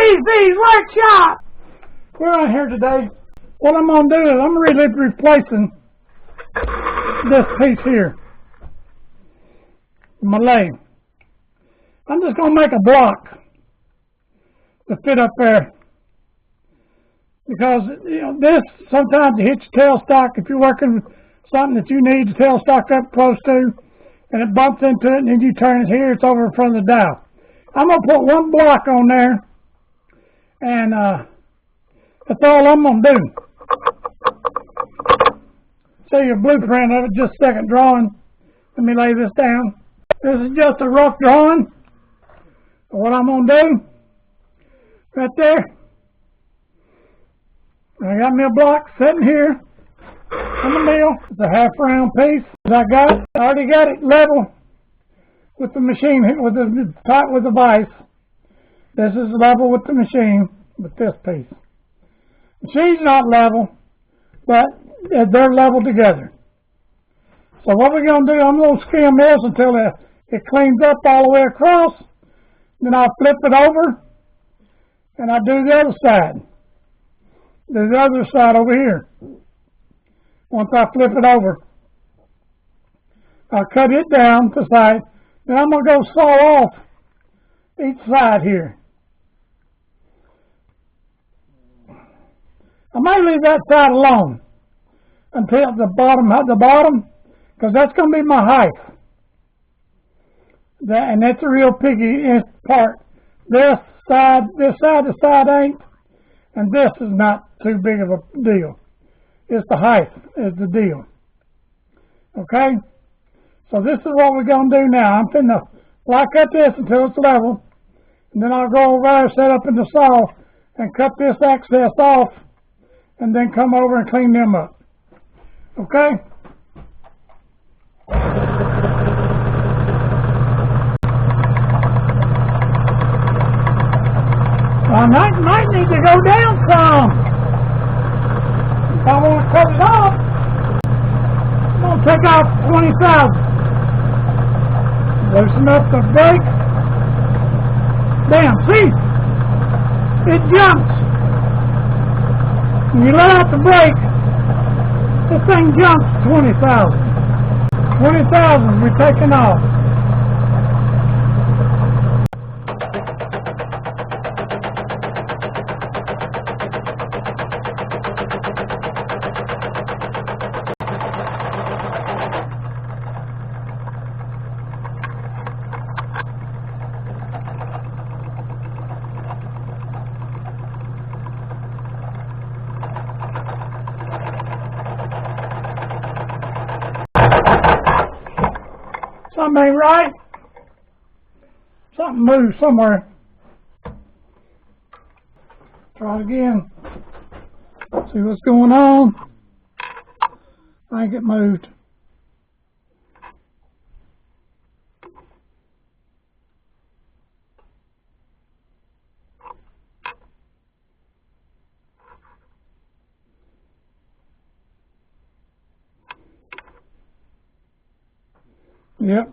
TV's Workshop! We're on here today. What I'm going to do is I'm really replacing this piece here. My lathe. I'm just going to make a block to fit up there. Because, you know, this, sometimes it hits your tailstock if you're working with something that you need the tailstock up close to, and it bumps into it, and then you turn it here, it's over in front of the dial. I'm going to put one block on there, and that's all I'm going to do. See your blueprint of it, just a second drawing. Let me lay this down. This is just a rough drawing of what I'm going to do. Right there. I got me a block sitting here in the mill. It's a half round piece that I already got it level with the machine, with the vise. This is level with the machine, with this piece. The machine's not level, but they're level together. So what we're going to do, I'm going to skim this until it cleans up all the way across. Then I'll flip it over, and I do the other side. There's the other side over here. Once I flip it over, I'll cut it down to the side. Then I'm going to go saw off each side here. I might leave that side alone until the bottom, because that's going to be my height. And that's a real piggy part. This side ain't, and this is not too big of a deal. It's the height is the deal. Okay? So this is what we're going to do now. I'm finna block cut this until it's level, and then I'll go over there, set up in the saw, and cut this excess off, and then come over and clean them up. Okay? I might need to go down some. If I want to cut it off, I'm going to take off 20,000. Loosen up the brake. Damn, see? It jumps. When you let out the brake, this thing jumps 20,000. 20,000 we're taking off. Something ain't right. Something moved somewhere. Try it again. See what's going on. I think it moved. Yep.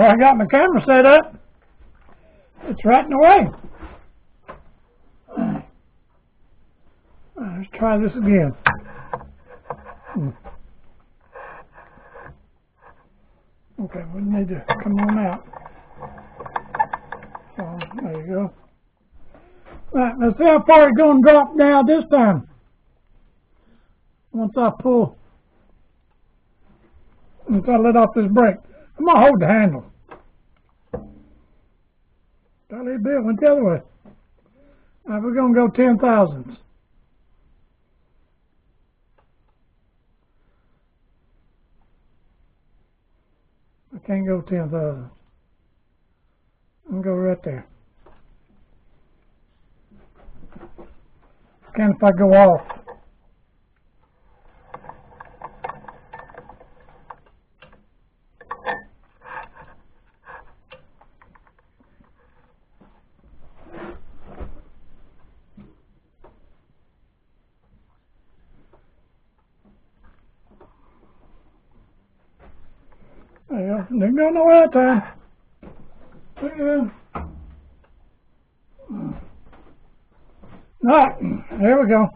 Where I got my camera set up, it's right in the way. Let's try this again. Okay, we need to come on out. So, there you go. Right, let's see how far it's going to drop down this time. Once I let off this brake. I'm going to hold the handle. Got a little bit, went the other way. Alright, we're going to go 10 thousandths. I can't go 10 thousandths. I'm going to go right there. Can if I go off. There you go. Didn't go nowhere that time. Alright, there we go.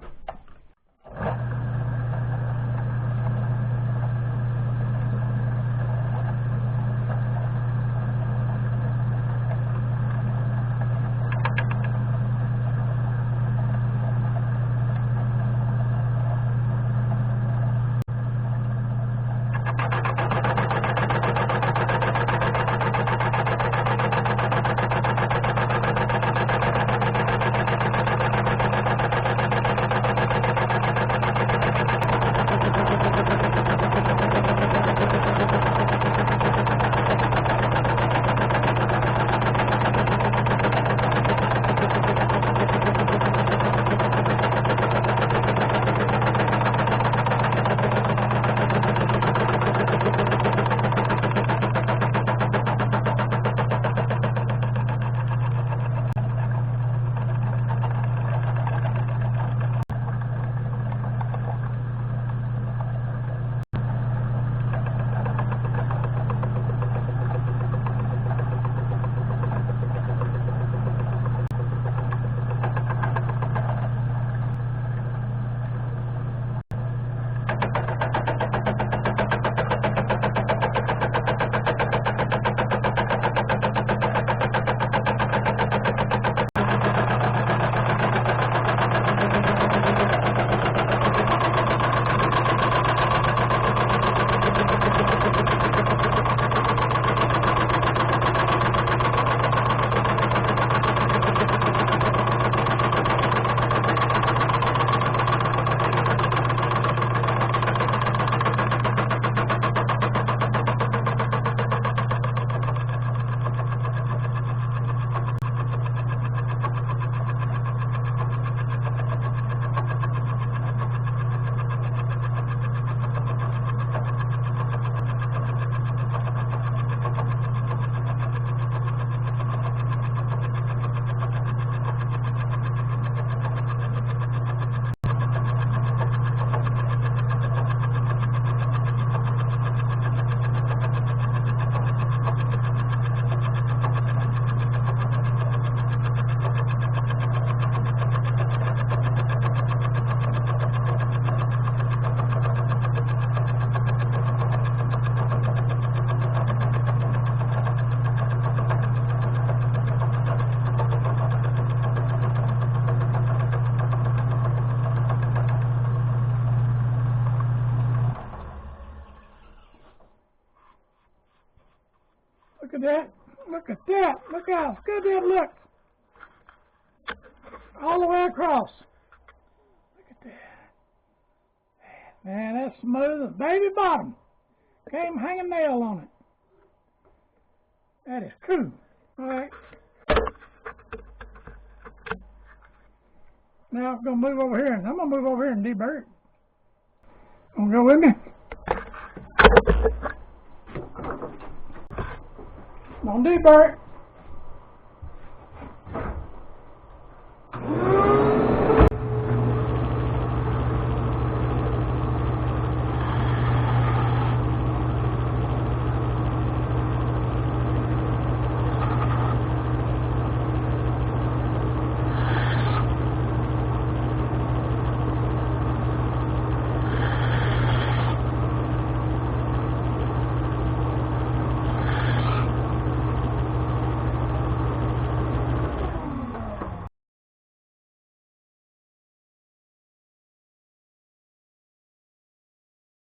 Look at that. Look at that. Look how good that looks. All the way across. Look at that. Man, that's smooth as baby bottom. Can't even hang a nail on it. That is cool. Alright. Now I'm going to move over here. I'm going to move over here and deburr it. Want to go with me? Don't deburr it.